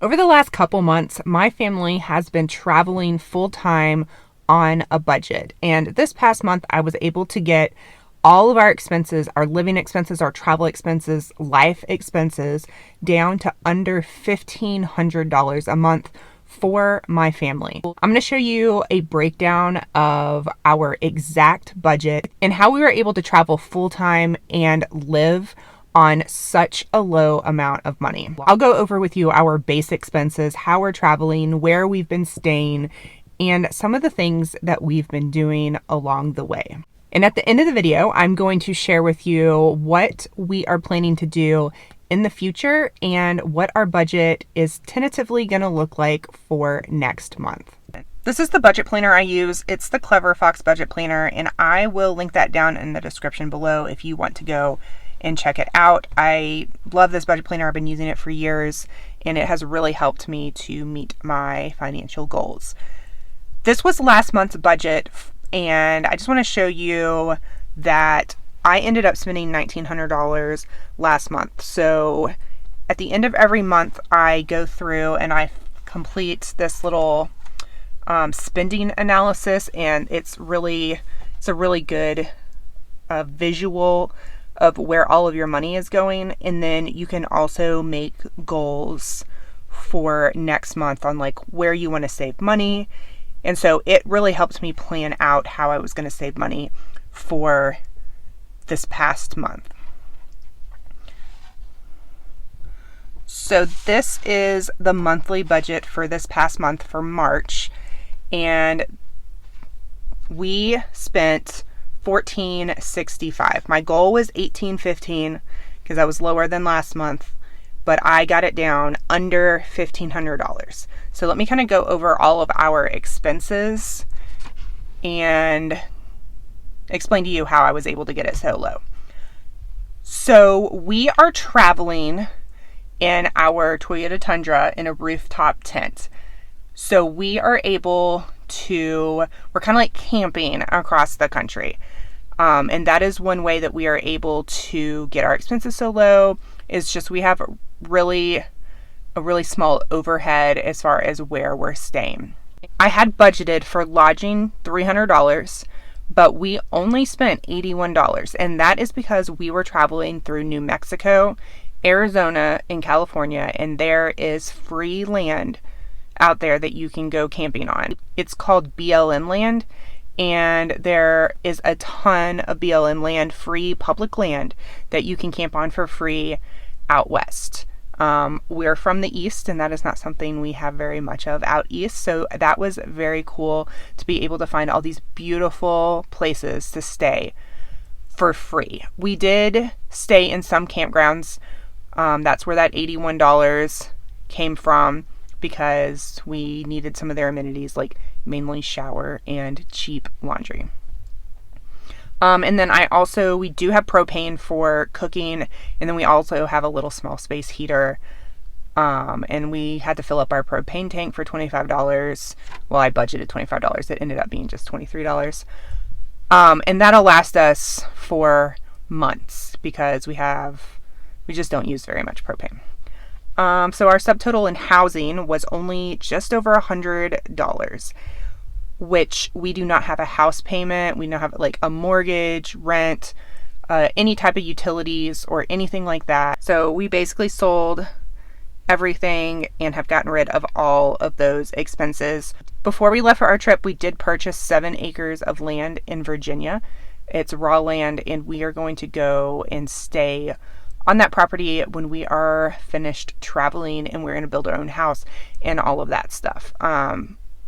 Over the last couple months, my family has been traveling full time on a budget. And this past month, I was able to get all of our expenses, our living expenses, our travel expenses, life expenses, down to under $1,500 a month for my family. I'm going to show you a breakdown of our exact budget and how we were able to travel full time and live on such a low amount of money. I'll go over with you our base expenses, how we're traveling, where we've been staying, and some of the things that we've been doing along the way. And at the end of the video, I'm going to share with you what we are planning to do in the future and what our budget is tentatively going to look like for next month. This is the budget planner I use. It's the Clever Fox Budget Planner, and I will link that down in the description below if you want to go and check it out. I love this budget planner. I've been using it for years, and it has really helped me to meet my financial goals. This was last month's budget, and I just want to show you that I ended up spending $1,900 last month. So at the end of every month, I go through and I complete this little spending analysis, and it's a really good visual of where all of your money is going. And then you can also make goals for next month on like where you want to save money. And so it really helped me plan out how I was going to save money for this past month. So this is the monthly budget for this past month for March. And we spent $1,465. My goal was $1,815 because I was lower than last month, but I got it down under $1,500. So let me kind of go over all of our expenses and explain to you how I was able to get it so low. So we are traveling in our Toyota Tundra in a rooftop tent. So we are able to, we're kind of like camping across the country. And that is one way that we are able to get our expenses so low, is just we have a really small overhead as far as where we're staying. I had budgeted for lodging $300, but we only spent $81. And that is because we were traveling through New Mexico, Arizona, and California, and there is free land out there that you can go camping on. It's called BLM land, and there is a ton of BLM land, free public land, that you can camp on for free out west. We're from the east, and that is not something we have very much of out east, so that was very cool to be able to find all these beautiful places to stay for free. We did stay in some campgrounds. That's where that $81 came from, because we needed some of their amenities, like mainly shower and cheap laundry. And then we do have propane for cooking, and then we also have a little small space heater. And we had to fill up our propane tank for $25. Well, I budgeted $25. It ended up being just $23. And that'll last us for months because we just don't use very much propane. So our subtotal in housing was only just over $100, which we do not have a house payment. We don't have like a mortgage, rent, any type of utilities or anything like that. So we basically sold everything and have gotten rid of all of those expenses. Before we left for our trip, we did purchase 7 acres of land in Virginia. It's raw land, and we are going to go and stay on that property when we are finished traveling, and we're going to build our own house and all of that stuff.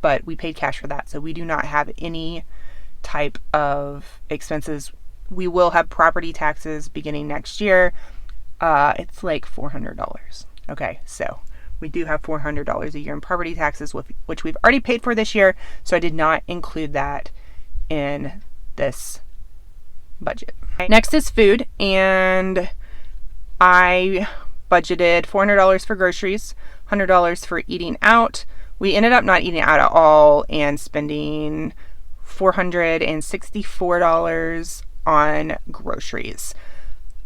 But we paid cash for that, so we do not have any type of expenses. We will have property taxes beginning next year. It's like $400. Okay, so we do have $400 a year in property taxes, which we've already paid for this year, so I did not include that in this budget. Next is food, and I budgeted $400 for groceries, $100 for eating out. We ended up not eating out at all and spending $464 on groceries.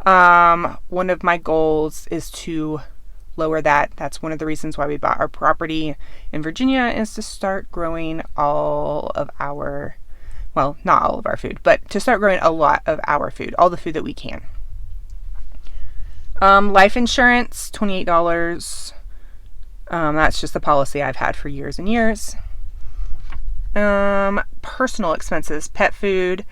One of my goals is to lower that. That's one of the reasons why we bought our property in Virginia, is to start growing all of our, well, not all of our food, but to start growing a lot of our food, all the food that we can. Life insurance, $28. That's just the policy I've had for years and years. Personal expenses, pet food.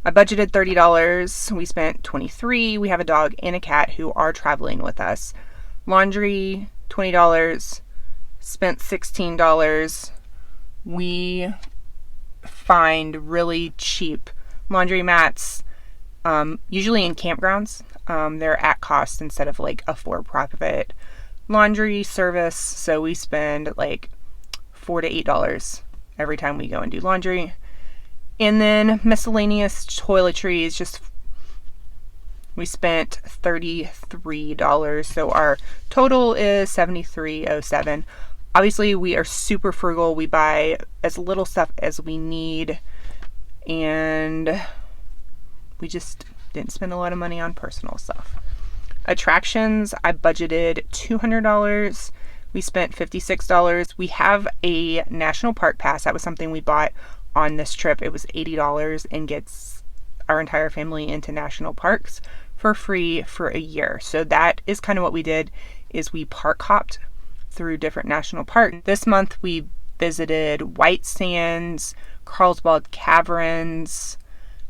I budgeted $30. We spent $23. We have a dog and a cat who are traveling with us. Laundry, $20. Spent $16. We find really cheap laundry mats, usually in campgrounds. They're at cost instead of like a for-profit laundry service. So we spend like $4 to $8 every time we go and do laundry. And then miscellaneous toiletries, just we spent $33. So our total is $73.07. Obviously, we are super frugal. We buy as little stuff as we need, and we just didn't spend a lot of money on personal stuff. Attractions, I budgeted $200. We spent $56. We have a national park pass. That was something we bought on this trip. It was $80 and gets our entire family into national parks for free for a year. So that is kind of what we did, is we park hopped through different national parks. This month we visited White Sands, Carlsbad Caverns,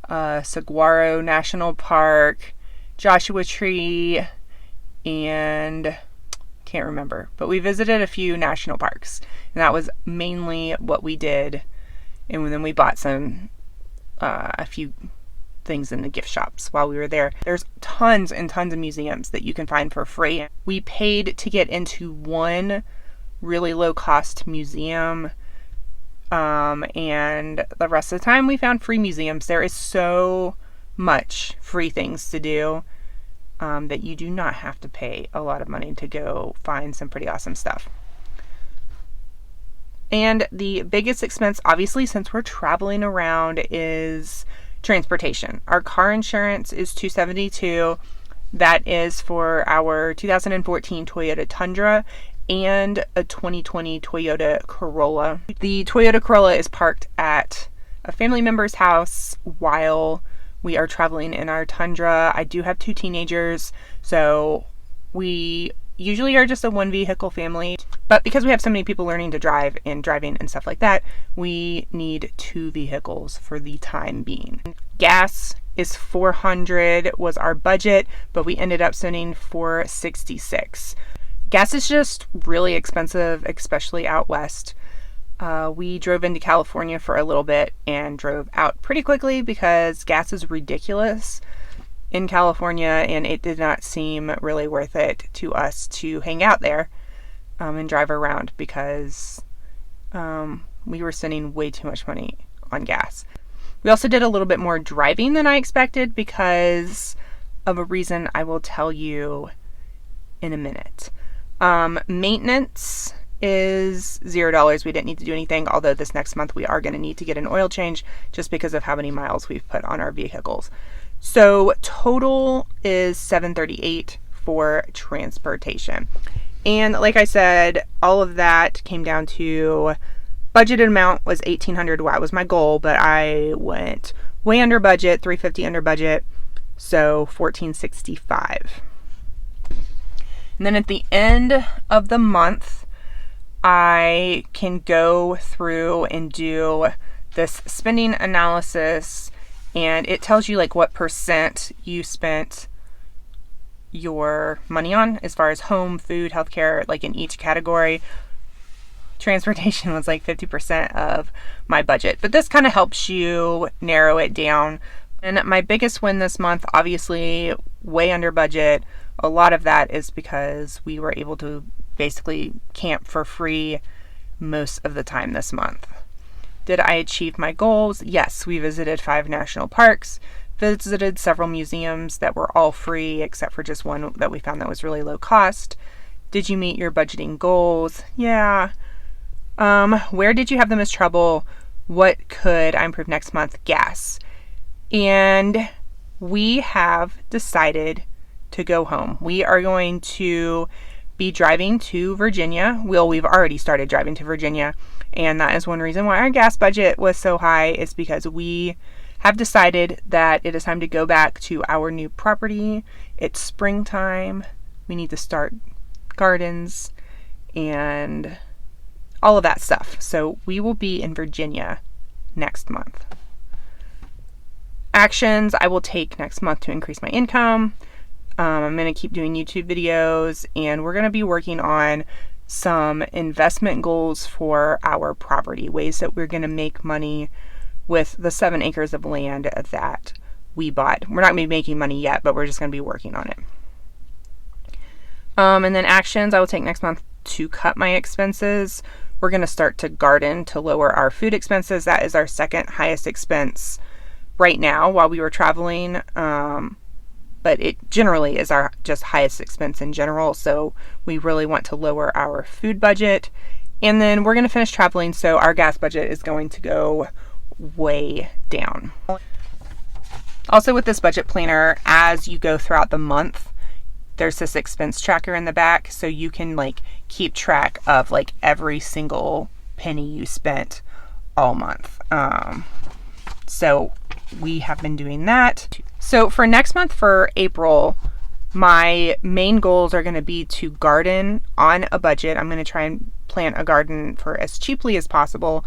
Saguaro National Park, Joshua Tree, and can't remember, but we visited a few national parks, and that was mainly what we did. And then we bought a few things in the gift shops while we were there. There's tons and tons of museums that you can find for free. We paid to get into one really low cost museum, and the rest of the time we found free museums. There is so much free things to do, that you do not have to pay a lot of money to go find some pretty awesome stuff. And the biggest expense, obviously, since we're traveling around, is transportation. Our car insurance is $272. That is for our 2014 Toyota Tundra and a 2020 Toyota Corolla. The Toyota Corolla is parked at a family member's house while we are traveling in our Tundra. I do have 2 teenagers, so we usually are just a one vehicle family. But because we have so many people learning to drive and driving and stuff like that, we need 2 vehicles for the time being. Gas is $400 was our budget, but we ended up spending $466. Gas is just really expensive, especially out west. We drove into California for a little bit and drove out pretty quickly because gas is ridiculous in California, and it did not seem really worth it to us to hang out there and drive around because we were spending way too much money on gas. We also did a little bit more driving than I expected because of a reason I will tell you in a minute. Maintenance is $0. We didn't need to do anything, although this next month we are going to need to get an oil change just because of how many miles we've put on our vehicles. So total is $738 for transportation. And like I said, all of that came down to budgeted amount was $1,800. That was my goal, but I went way under budget, $350 under budget, so $1,465. And then at the end of the month, I can go through and do this spending analysis, and it tells you like what percent you spent your money on as far as home, food, healthcare, like in each category. Transportation was like 50% of my budget, but this kind of helps you narrow it down. And my biggest win this month, obviously way under budget. A lot of that is because we were able to basically camp for free most of the time this month. Did I achieve my goals? Yes, we visited 5 national parks, visited several museums that were all free except for just one that we found that was really low cost. Did you meet your budgeting goals? Yeah. Where did you have the most trouble? What could I improve next month? Gas. And we have decided to go home. We are going to be driving to Virginia. Well, we've already started driving to Virginia, and that is one reason why our gas budget was so high, is because we have decided that it is time to go back to our new property. It's springtime. We need to start gardens and all of that stuff. So we will be in Virginia next month. Actions I will take next month to increase my income. I'm going to keep doing YouTube videos, and we're going to be working on some investment goals for our property, ways that we're going to make money with the 7 acres of land that we bought. We're not going to be making money yet, but we're just going to be working on it. And then actions I will take next month to cut my expenses. We're going to start to garden to lower our food expenses. That is our second highest expense right now while we were traveling. But it generally is our just highest expense in general. So we really want to lower our food budget. And then we're going to finish traveling, so our gas budget is going to go way down. Also, with this budget planner, as you go throughout the month, there's this expense tracker in the back, so you can like keep track of like every single penny you spent all month. So we have been doing that. So for next month, for April, my main goals are going to be to garden on a budget. I'm going to try and plant a garden for as cheaply as possible.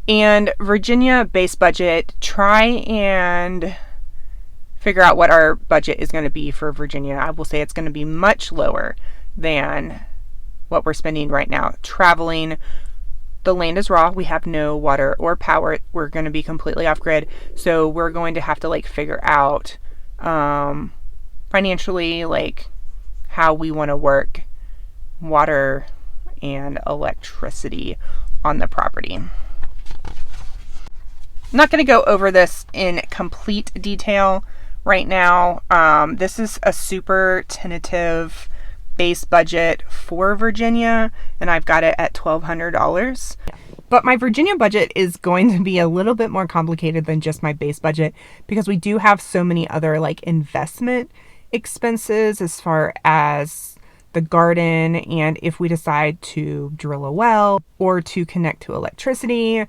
And Virginia base budget, try and figure out what our budget is going to be for Virginia. I will say it's going to be much lower than what we're spending right now traveling. The land is raw. We have no water or power. We're going to be completely off grid. So we're going to have to like figure out financially like how we want to work water and electricity on the property. I'm not going to go over this in complete detail right now. This is a super tentative base budget for Virginia, and I've got it at $1,200. But my Virginia budget is going to be a little bit more complicated than just my base budget, because we do have so many other like investment expenses as far as the garden, and if we decide to drill a well or to connect to electricity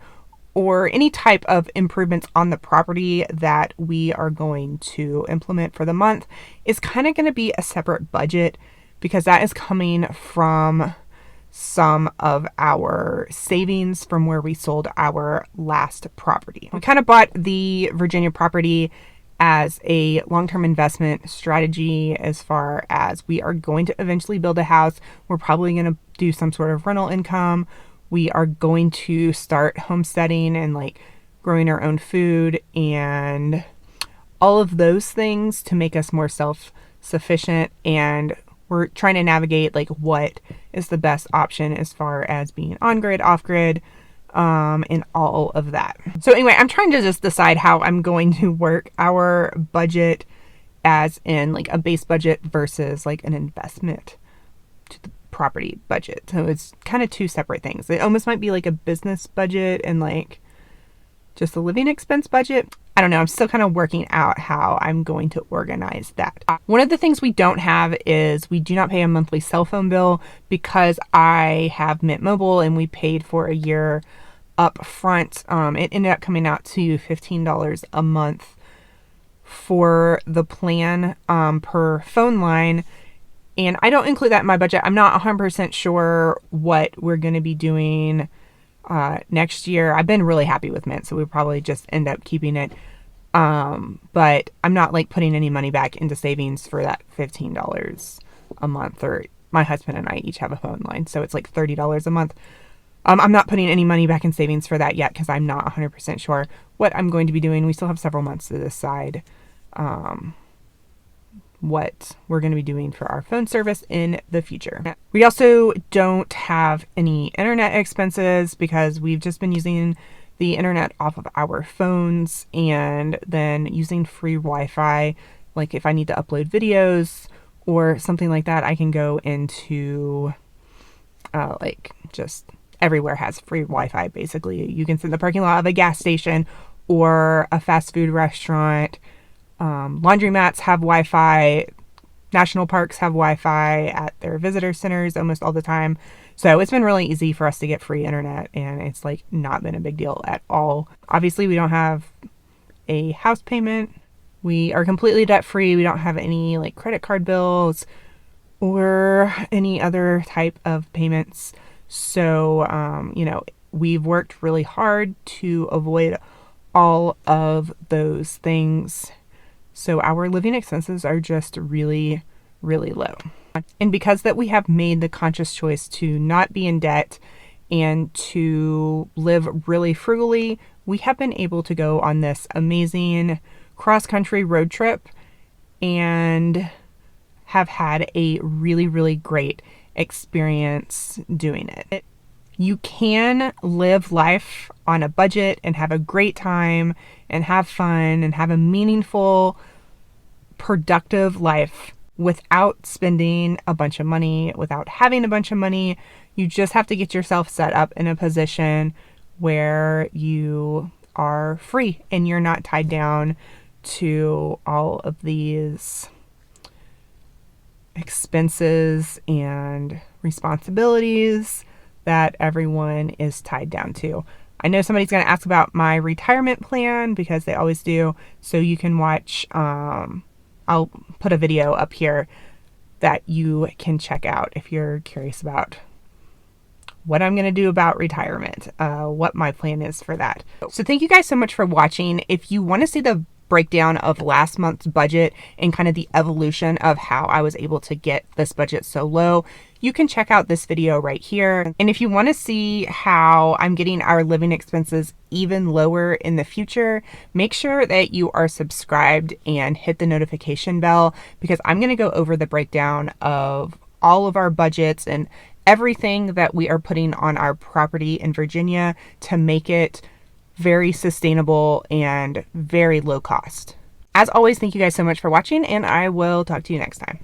or any type of improvements on the property that we are going to implement for the month, is kind of going to be a separate budget, because that is coming from some of our savings from where we sold our last property. We kind of bought the Virginia property as a long-term investment strategy, as far as we are going to eventually build a house. We're probably going to do some sort of rental income. We are going to start homesteading and like growing our own food and all of those things to make us more self-sufficient. And we're trying to navigate like what is the best option as far as being on grid, off grid, and all of that. So anyway, I'm trying to just decide how I'm going to work our budget, as in like a base budget versus like an investment to the property budget. So it's kind of two separate things. It almost might be like a business budget and like just a living expense budget. I don't know. I'm still kind of working out how I'm going to organize that. One of the things we don't have is we do not pay a monthly cell phone bill, because I have Mint Mobile and we paid for a year up front. It ended up coming out to $15 a month for the plan per phone line. And I don't include that in my budget. I'm not 100% sure what we're going to be doing next year. I've been really happy with Mint, so we'll probably just end up keeping it. But I'm not like putting any money back into savings for that $15 a month, or my husband and I each have a phone line, so it's like $30 a month. I'm not putting any money back in savings for that yet, because I'm not 100% sure what I'm going to be doing. We still have several months to decide what we're going to be doing for our phone service in the future. We also don't have any internet expenses, because we've just been using the internet off of our phones and then using free Wi-Fi. Like if I need to upload videos or something like that, I can go into like just everywhere has free Wi-Fi. Basically, you can sit in the parking lot of a gas station or a fast food restaurant. Laundromats have Wi-Fi. national parks have Wi-Fi at their visitor centers almost all the time. So it's been really easy for us to get free internet, and it's like not been a big deal at all. Obviously, we don't have a house payment. We are completely debt free. We don't have any like credit card bills or any other type of payments. So, we've worked really hard to avoid all of those things. So our living expenses are just really, really low. And because that we have made the conscious choice to not be in debt and to live really frugally, we have been able to go on this amazing cross-country road trip and have had a really, really great experience doing it. You can live life on a budget and have a great time and have fun and have a meaningful, productive life without spending a bunch of money, without having a bunch of money. You just have to get yourself set up in a position where you are free and you're not tied down to all of these expenses and responsibilities that everyone is tied down to. I know somebody's going to ask about my retirement plan because they always do. So you can watch, I'll put a video up here that you can check out if you're curious about what I'm going to do about retirement, what my plan is for that. So thank you guys so much for watching. If you want to see the breakdown of last month's budget and kind of the evolution of how I was able to get this budget so low, you can check out this video right here. And if you want to see how I'm getting our living expenses even lower in the future, make sure that you are subscribed and hit the notification bell, because I'm going to go over the breakdown of all of our budgets and everything that we are putting on our property in Virginia to make it very sustainable and very low cost. As always, thank you guys so much for watching, and I will talk to you next time.